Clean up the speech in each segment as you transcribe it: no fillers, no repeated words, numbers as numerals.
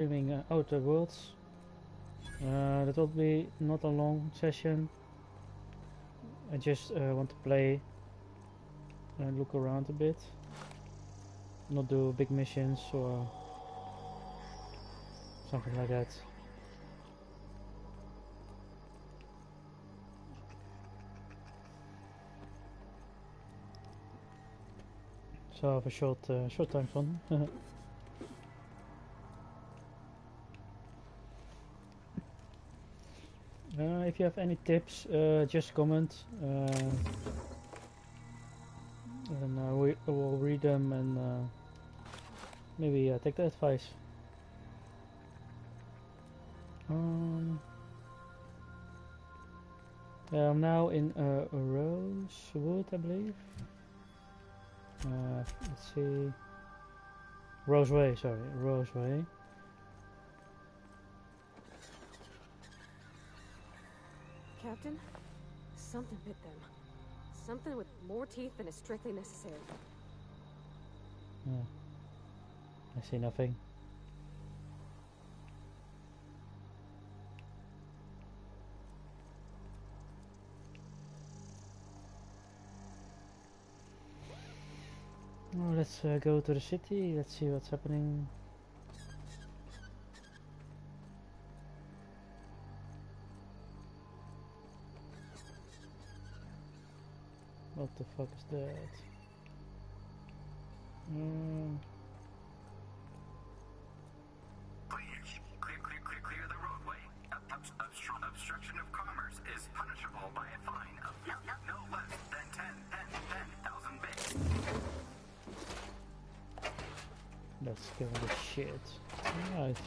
streaming Outer Worlds. That will be not a long session. I just want to play and look around a bit. Not do big missions or something like that. So I have a short time fun. If you have any tips, just comment, and we will read them and maybe take the advice. I'm now in Rosewood, I believe. Let's see. Roseway, sorry, Roseway. Captain, something bit them. Something with more teeth than is strictly necessary. I see nothing. Well, let's go to the city. Let's see what's happening. What the fuck is that? Clear the roadway. Obstruction of commerce is punishable by a fine of no less than 10,000 bits. Let's give it a shit. Alright.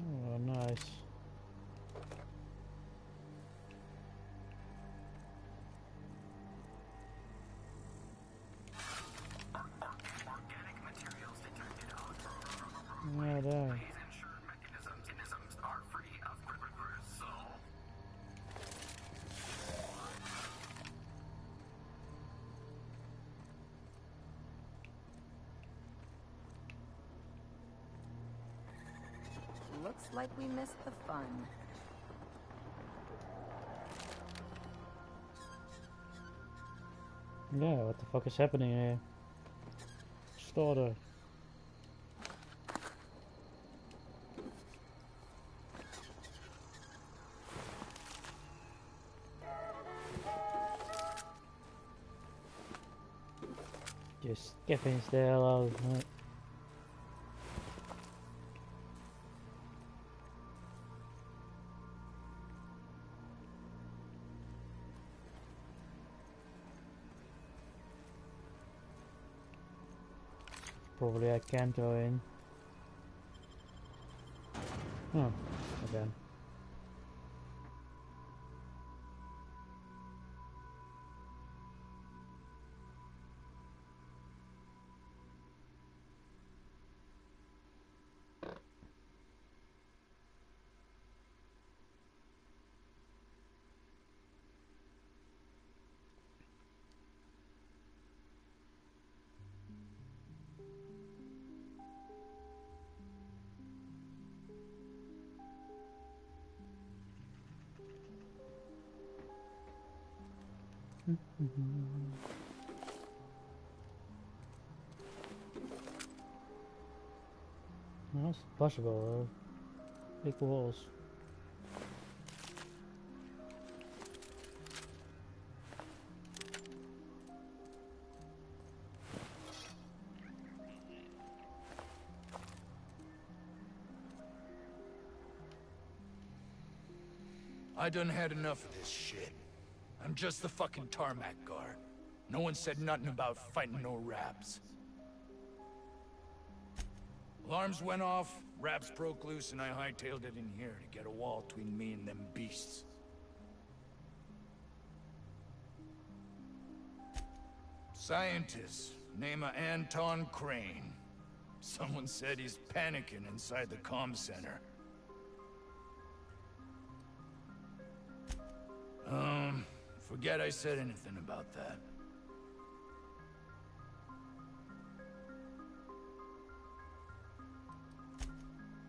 Oh, nice. Organic materials detected on Yeah, there. these insured mechanisms are free of reversal. Looks like we missed the fun. Yeah, what the fuck is happening here? Slaughter. Just get things the hell out of it. Probably I can't go in. Oh, again. No, it's possible. Big walls. I done had enough of this shit. I'm just the fucking tarmac guard. No one said nothing about fighting no Rabs. Alarms went off, Rabs broke loose, and I hightailed it in here to get a wall between me and them beasts. Scientist, name of Anton Crane. Someone said he's panicking inside the comm center. Forget I said anything about that.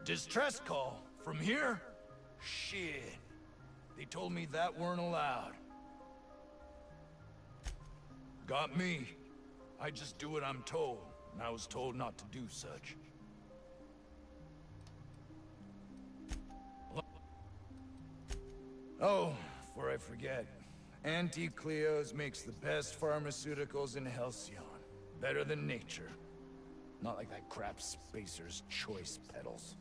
Distress call? From here? Shit. They told me that weren't allowed. Got me. I just do what I'm told, and I was told not to do such. Oh, before I forget. Auntie Cleo's makes the best pharmaceuticals in Halcyon. Better than nature. Not like that crap Spacer's Choice pedals.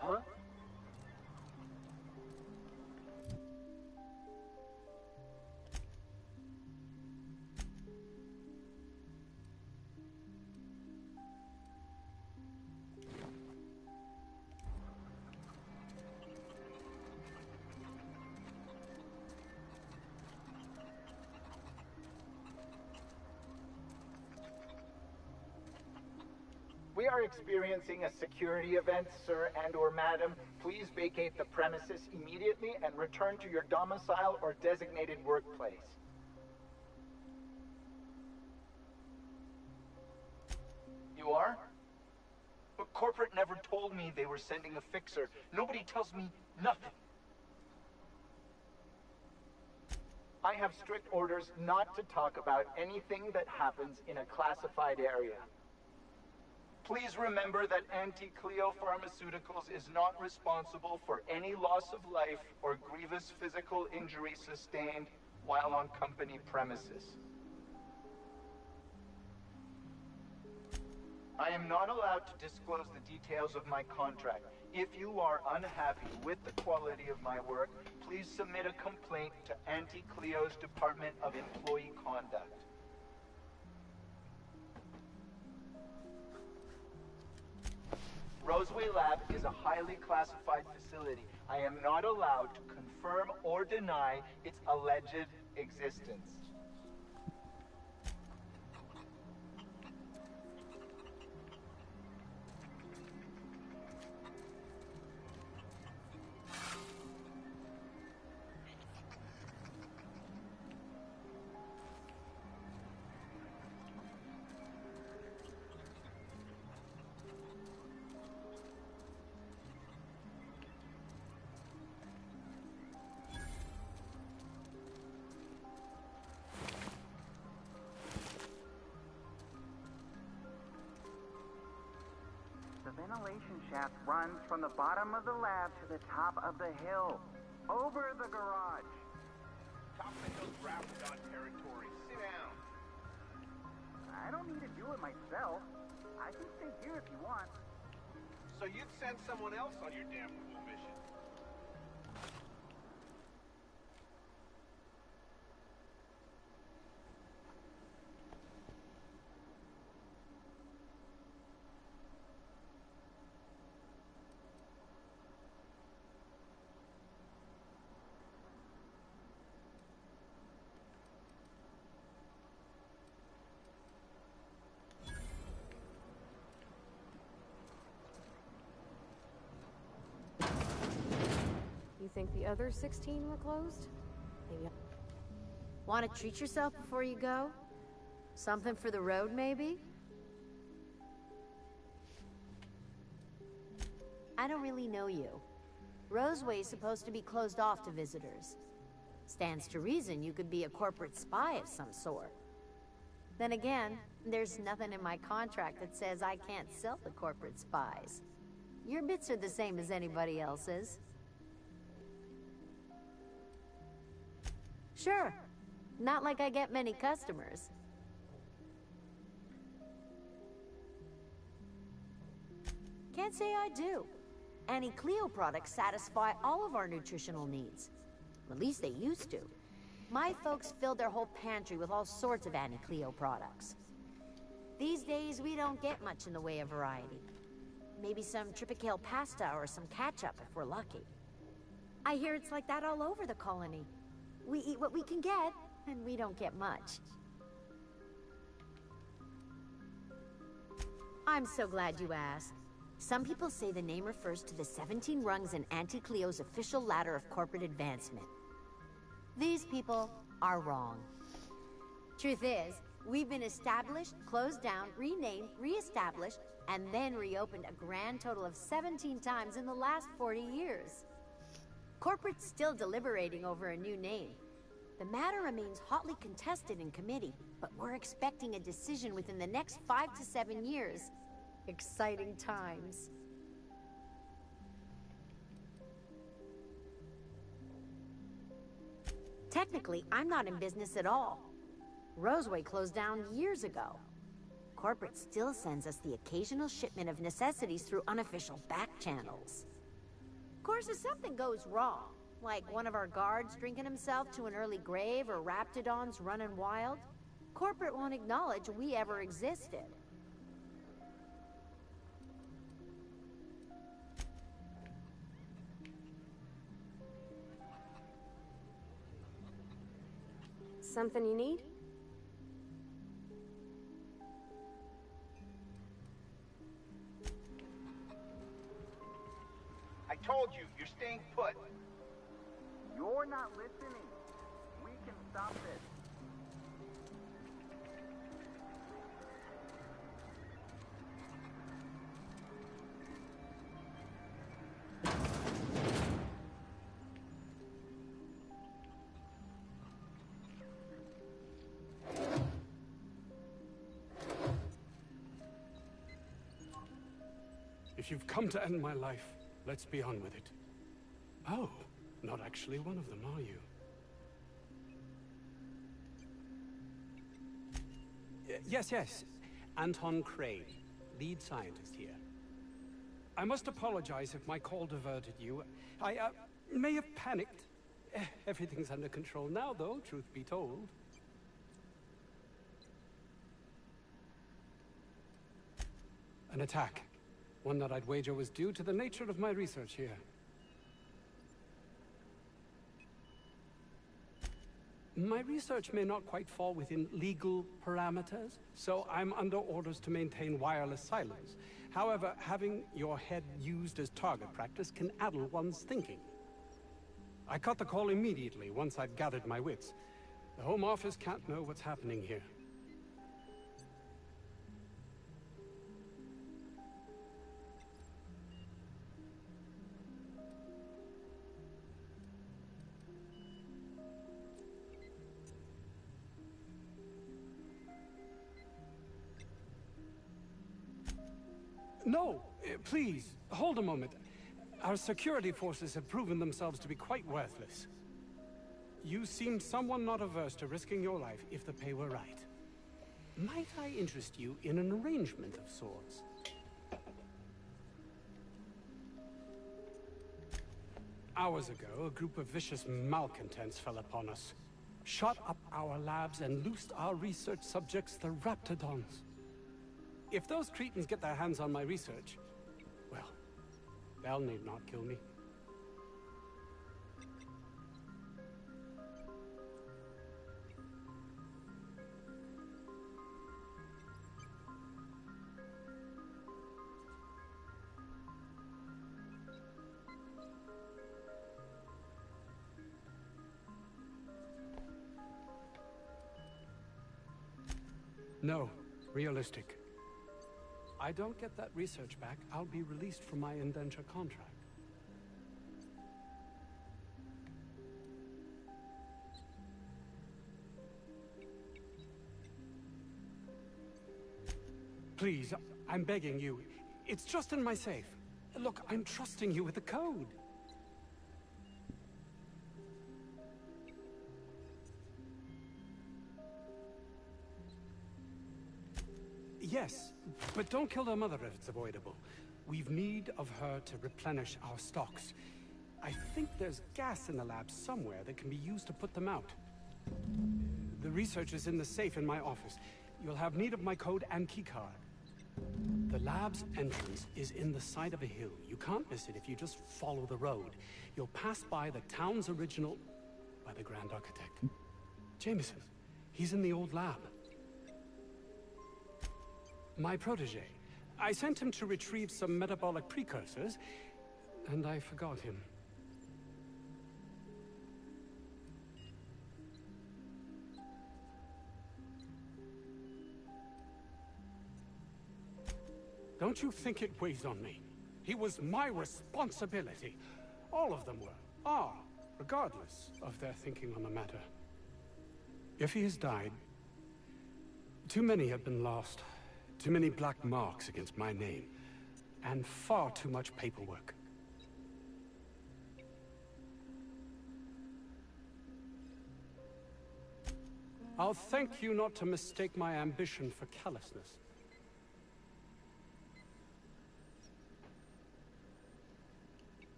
Huh? We are experiencing a security event, sir and/or madam. Please vacate the premises immediately and return to your domicile or designated workplace. You are? But corporate never told me they were sending a fixer. Nobody tells me nothing. I have strict orders not to talk about anything that happens in a classified area. Please remember that Auntie Cleo Pharmaceuticals is not responsible for any loss of life or grievous physical injury sustained while on company premises. I am not allowed to disclose the details of my contract. If you are unhappy with the quality of my work, please submit a complaint to Auntie Cleo's Department of Employee Conduct. Roseway Lab is a highly classified facility. I am not allowed to confirm or deny its alleged existence. The ventilation shaft runs from the bottom of the lab to the top of the hill, over the garage. Top of the hill's Raptidon territory. Sit down. I don't need to do it myself. I can stay here if you want. So you'd send someone else on your damn cool mission. You think the other 16 were closed? Maybe. Want to treat yourself before you go? Something for the road, maybe? I don't really know you. Roseway's supposed to be closed off to visitors. Stands to reason you could be a corporate spy of some sort. Then again, there's nothing in my contract that says I can't sell to corporate spies. Your bits are the same as anybody else's. Sure. Not like I get many customers. Can't say I do. Anti-Cleo products satisfy all of our nutritional needs. At least they used to. My folks filled their whole pantry with all sorts of Anti-Cleo products. These days, we don't get much in the way of variety. Maybe some Tripicale pasta or some ketchup if we're lucky. I hear it's like that all over the colony. We eat what we can get, and we don't get much. I'm so glad you asked. Some people say the name refers to the 17 rungs in Anti-Cleo's official ladder of corporate advancement. These people are wrong. Truth is, we've been established, closed down, renamed, re-established, and then reopened a grand total of 17 times in the last 40 years. Corporate's still deliberating over a new name. The matter remains hotly contested in committee, but we're expecting a decision within the next 5 to 7 years. Exciting times. Technically, I'm not in business at all. Roseway closed down years ago. Corporate still sends us the occasional shipment of necessities through unofficial back channels. Of course, if something goes wrong, like one of our guards drinking himself to an early grave or Raptidons running wild, corporate won't acknowledge we ever existed. Something you need? I told you, you're staying put. You're not listening. We can stop this. If you've come to end my life, let's be on with it. Oh, not actually one of them, are you? Yes. Anton Crane, lead scientist here. I must apologize if my call diverted you. I may have panicked. Everything's under control now, though, truth be told. An attack. One that I'd wager was due to the nature of my research here. My research may not quite fall within legal parameters, so I'm under orders to maintain wireless silence. However, having your head used as target practice can addle one's thinking. I cut the call immediately once I'd gathered my wits. The Home Office can't know what's happening here. No, please, hold a moment. Our security forces have proven themselves to be quite worthless. You seem someone not averse to risking your life if the pay were right. Might I interest you in an arrangement of sorts? Hours ago, a group of vicious malcontents fell upon us, shot up our labs and loosed our research subjects, the Raptidons. If those cretins get their hands on my research, well, they'll need not kill me. No, realistic. I don't get that research back, I'll be released from my indenture contract. Please, I'm begging you. It's just in my safe. Look, I'm trusting you with the code. Yes, but don't kill their mother if it's avoidable. We've need of her to replenish our stocks. I think there's gas in the lab somewhere that can be used to put them out. The research is in the safe in my office. You'll have need of my code and keycard. The lab's entrance is in the side of a hill. You can't miss it if you just follow the road. You'll pass by the town's original... by the Grand Architect. Jameson. He's in the old lab. My protege. I sent him to retrieve some metabolic precursors, and I forgot him. Don't you think it weighs on me? He was my responsibility. All of them are, regardless of their thinking on the matter. If he has died, too many have been lost. Too many black marks against my name. And far too much paperwork. I'll thank you not to mistake my ambition for callousness.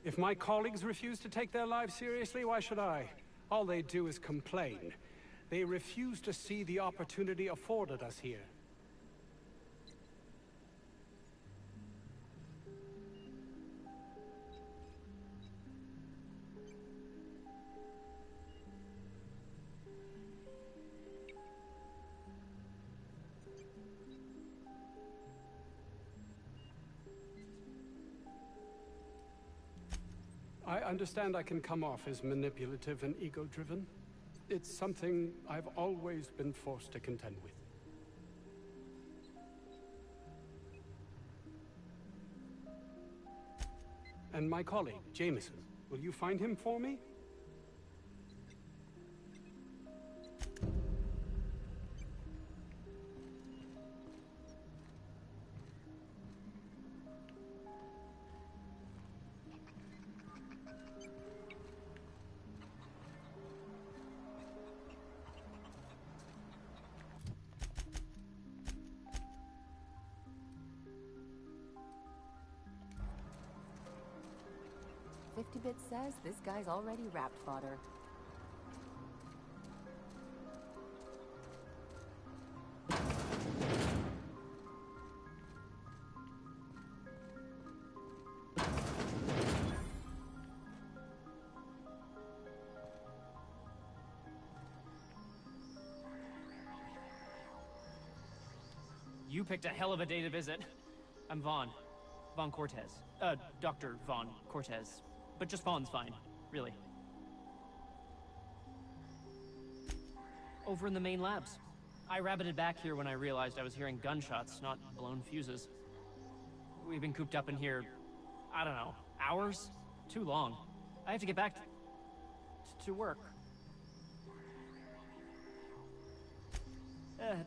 If my colleagues refuse to take their lives seriously, why should I? All they do is complain. They refuse to see the opportunity afforded us here. I understand I can come off as manipulative and ego-driven. It's something I've always been forced to contend with. And my colleague, Jameson, will you find him for me? Bit says this guy's already wrapped fodder. You picked a hell of a day to visit. I'm Vaughn. Vaughn Cortez. Dr. Vaughn Cortez. But just Vaughn's fine, really. Over in the main labs. I rabbited back here when I realized I was hearing gunshots, not blown fuses. We've been cooped up in here, I don't know, hours? Too long. I have to get back to work.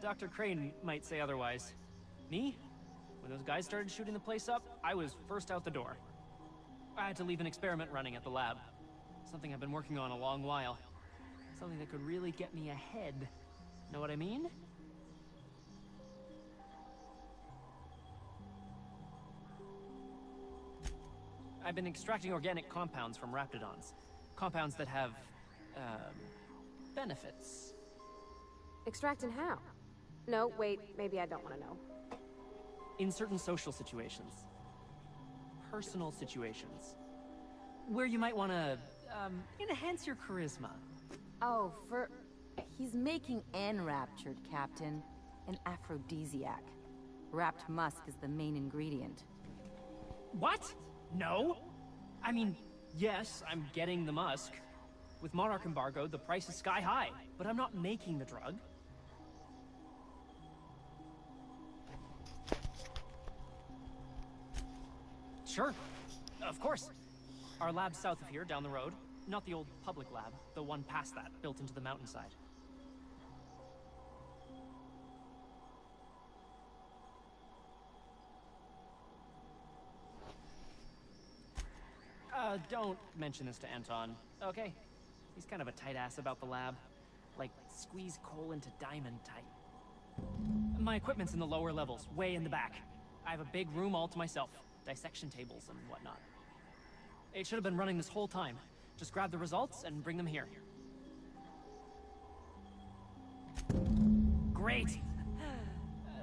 Dr. Crane might say otherwise. Me? When those guys started shooting the place up, I was first out the door. I had to leave an experiment running at the lab. Something I've been working on a long while. Something that could really get me ahead. Know what I mean? I've been extracting organic compounds from raptidons. Compounds that have, benefits. Extracting how? No, wait, maybe I don't want to know. In certain social situations. Personal situations. Where you might want to, enhance your charisma. Oh, he's making enraptured, Captain. An aphrodisiac. Wrapped musk is the main ingredient. What? No? I mean, yes, I'm getting the musk. With Monarch embargo, the price is sky high, but I'm not making the drug. Sure. Of course. Our lab's south of here, down the road. Not the old public lab, the one past that, built into the mountainside. Don't mention this to Anton, okay? He's kind of a tight ass about the lab. Like, squeeze coal into diamond type. My equipment's in the lower levels, way in the back. I have a big room all to myself. Dissection tables and whatnot. It should have been running this whole time. Just grab the results and bring them here. Great!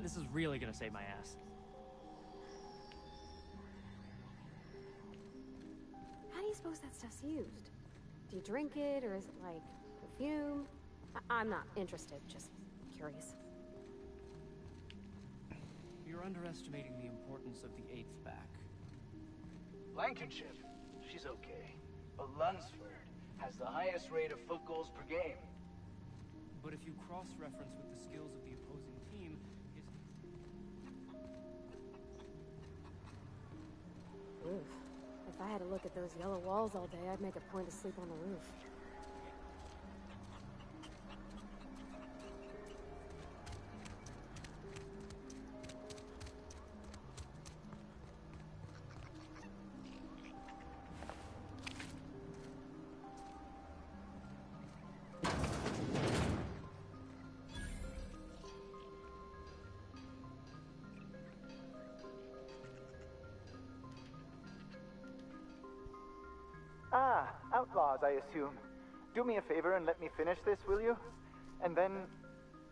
This is really gonna save my ass. How do you suppose that stuff's used? Do you drink it, or is it like perfume? I'm not interested, just curious. You're underestimating the importance of the 8th back. Blankenship, she's okay. But Lunsford has the highest rate of foot goals per game. But if you cross-reference with the skills of the opposing team, Oof. If I had to look at those yellow walls all day, I'd make a point to sleep on the roof. Ah, outlaws, I assume. Do me a favor and let me finish this, will you? And then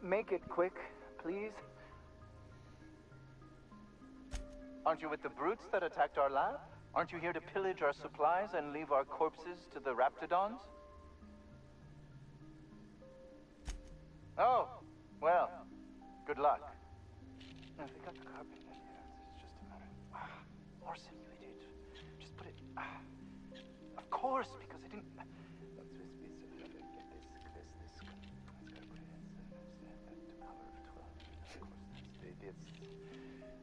make it quick, please. Aren't you with the brutes that attacked our lab? Aren't you here to pillage our supplies and leave our corpses to the Raptidons? Oh, well, good luck. Now, if they got the carpet in here, it's just a matter of... more simulated. Just put it... Of course, because I didn't... Let's get this... The power of 12. Of course,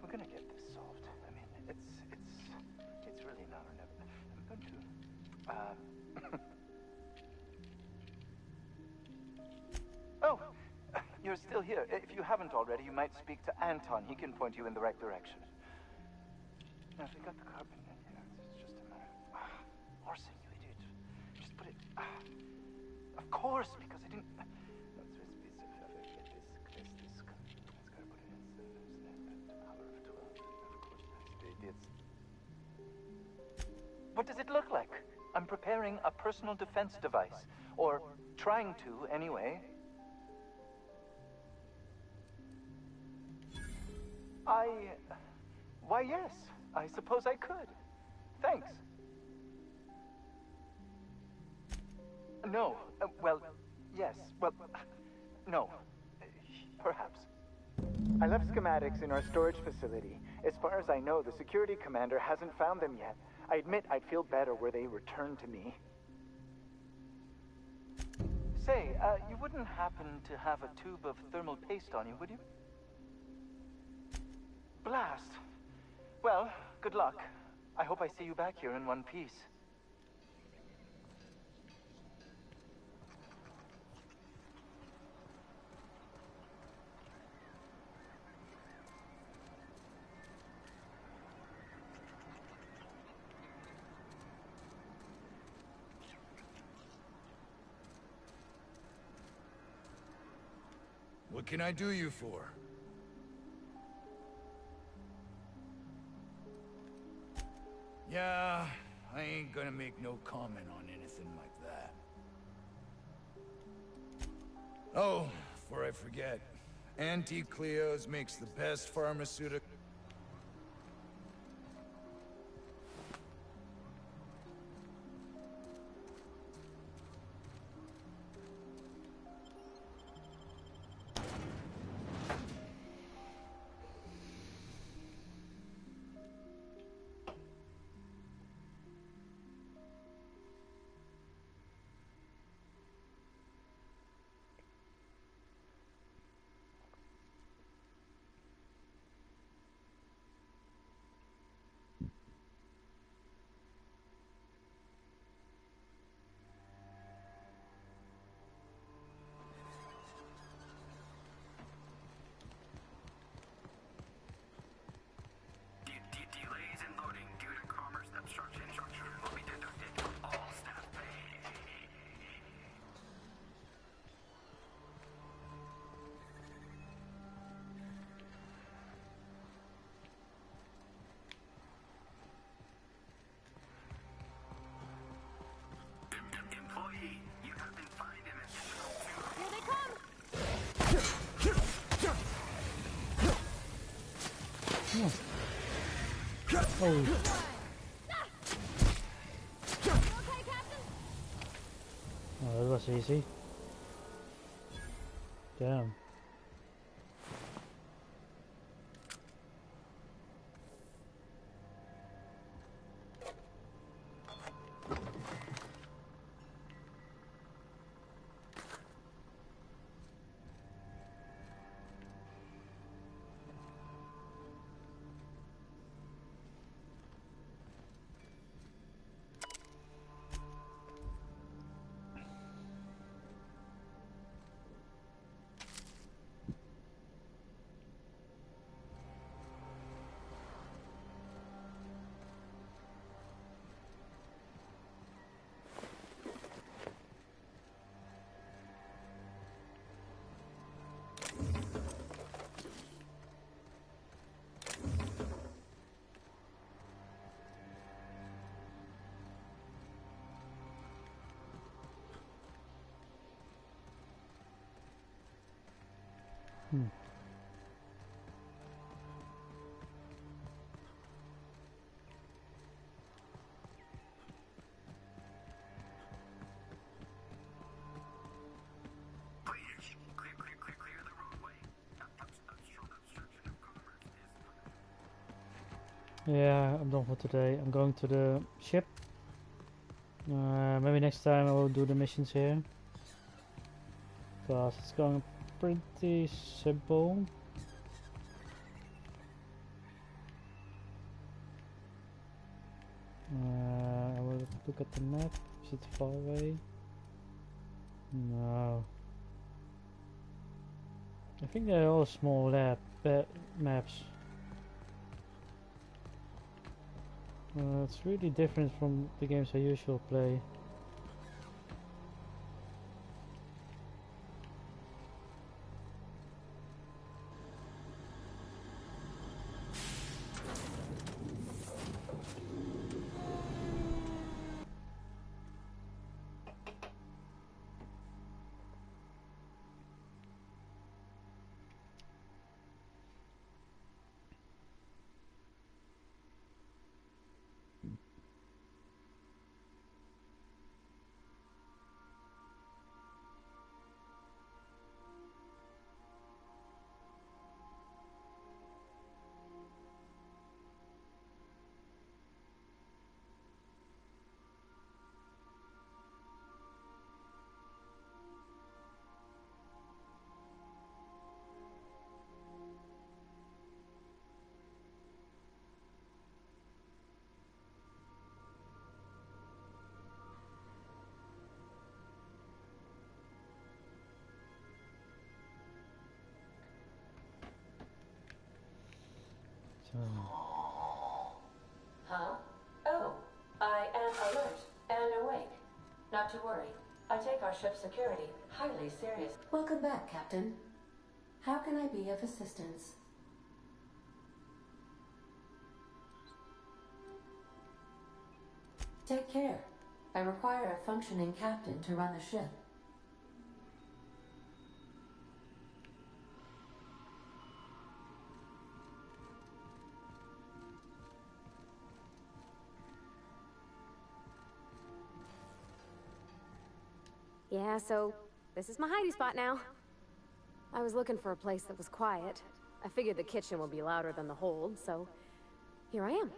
we're gonna get this solved. I mean, it's really not or never. I'm going to... Oh, you're still here. If you haven't already, you might speak to Anton. He can point you in the right direction. Now, if we got the carpet in here, it's just a matter of... more simulated. Just put it... Of course, because I didn't... Let's get this... Let's gotta put it in the power of 12. Of course, it's... What does it look like? I'm preparing a personal defense device. Or trying to, anyway. Why, yes. I suppose I could. Thanks. No. Well, yes. Well, no. Perhaps. I left schematics in our storage facility. As far as I know, the security commander hasn't found them yet. I admit I'd feel better were they returned to me. Say, you wouldn't happen to have a tube of thermal paste on you, would you? Blast. Well, good luck. I hope I see you back here in one piece. What can I do you for? Yeah, I ain't gonna make no comment on anything like that. Oh, before I forget, Auntie Cleo's makes the best pharmaceutical... Oh, that was easy. Damn. Yeah, I'm done for today. I'm going to the ship. Maybe next time I will do the missions here. Because it's going pretty simple. I will look at the map. Is it far away? No. I think they're all small maps. It's really different from the games I usually play. Huh? Oh, I am alert and awake. Not to worry. I take our ship's security highly serious. Welcome back, Captain. How can I be of assistance? Take care. I require a functioning captain to run the ship. Yeah, so this is my hidey spot now. I was looking for a place that was quiet. I figured the kitchen would be louder than the hold, so here I am.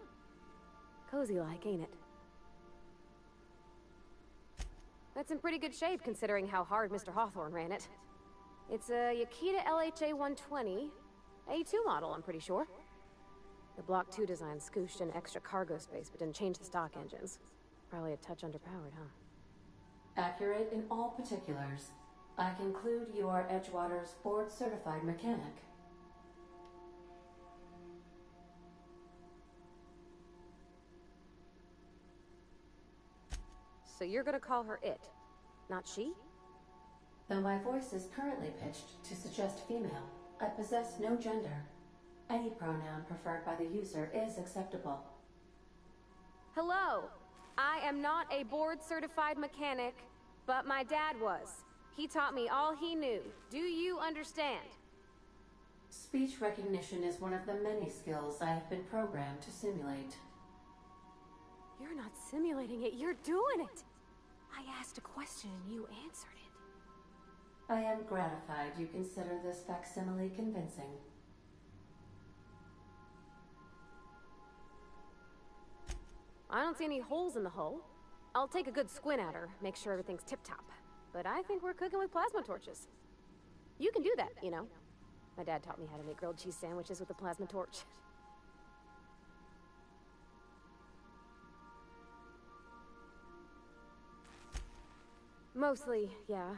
Cozy-like, ain't it? That's in pretty good shape considering how hard Mr. Hawthorne ran it. It's a Yakita LHA 120, A2 model, I'm pretty sure. The Block 2 design scooshed in extra cargo space, but didn't change the stock engines. Probably a touch underpowered, huh? Accurate in all particulars. I conclude you are Edgewater's board-certified mechanic. So you're gonna call her it, not she? Though my voice is currently pitched to suggest female, I possess no gender. Any pronoun preferred by the user is acceptable. Hello! I am not a board-certified mechanic, but my dad was. He taught me all he knew. Do you understand? Speech recognition is one of the many skills I have been programmed to simulate. You're not simulating it, you're doing it! I asked a question and you answered it. I am gratified you consider this facsimile convincing. I don't see any holes in the hull. I'll take a good squint at her, make sure everything's tip-top. But I think we're cooking with plasma torches. You can do that, you know. My dad taught me how to make grilled cheese sandwiches with a plasma torch. Mostly, yeah.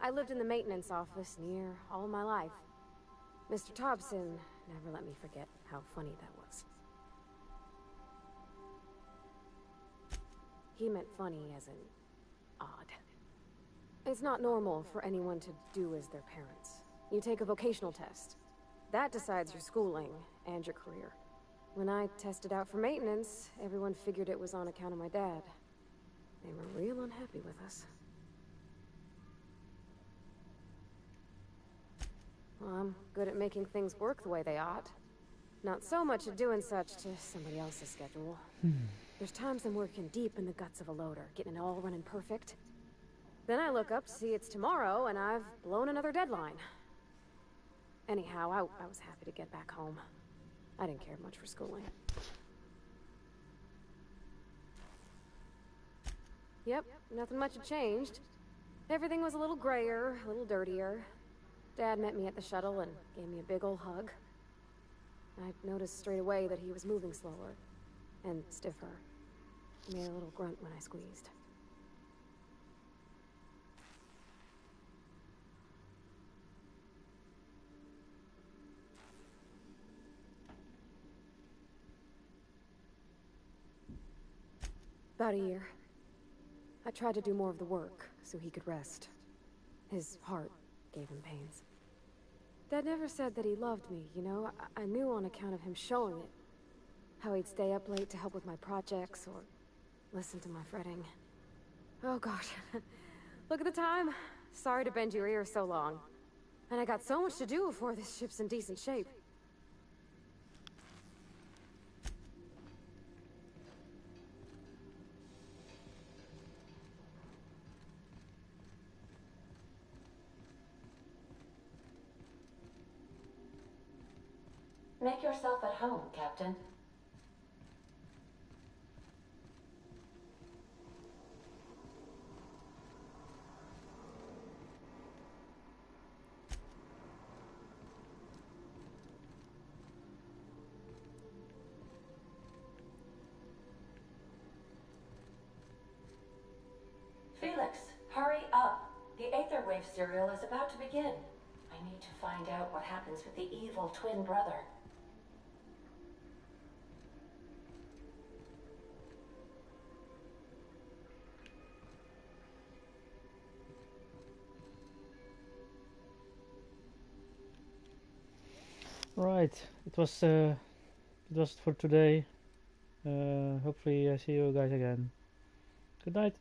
I lived in the maintenance office near all my life. Mr. Thompson never let me forget how funny that was. He meant funny as in odd. It's not normal for anyone to do as their parents. You take a vocational test. That decides your schooling and your career. When I tested out for maintenance, everyone figured it was on account of my dad. They were real unhappy with us. Well, I'm good at making things work the way they ought. Not so much at doing such to somebody else's schedule. There's times I'm working deep in the guts of a loader, getting it all running perfect. Then I look up, see it's tomorrow, and I've blown another deadline. Anyhow, I was happy to get back home. I didn't care much for schooling. Yep, nothing much had changed. Everything was a little grayer, a little dirtier. Dad met me at the shuttle and gave me a big ol' hug. I noticed straight away that he was moving slower and stiffer. He made a little grunt when I squeezed. About a year. I tried to do more of the work so he could rest. His heart gave him pains. Dad never said that he loved me, you know? I knew on account of him showing it. How he'd stay up late to help with my projects or listen to my fretting. Oh gosh. Look at the time. Sorry to bend your ear so long. And I got so much to do before this ship's in decent shape. Make yourself at home, Captain. Felix, hurry up. The Aetherwave serial is about to begin. I need to find out what happens with the evil twin brother. Right, it was for today. Hopefully I see you guys again. Good night.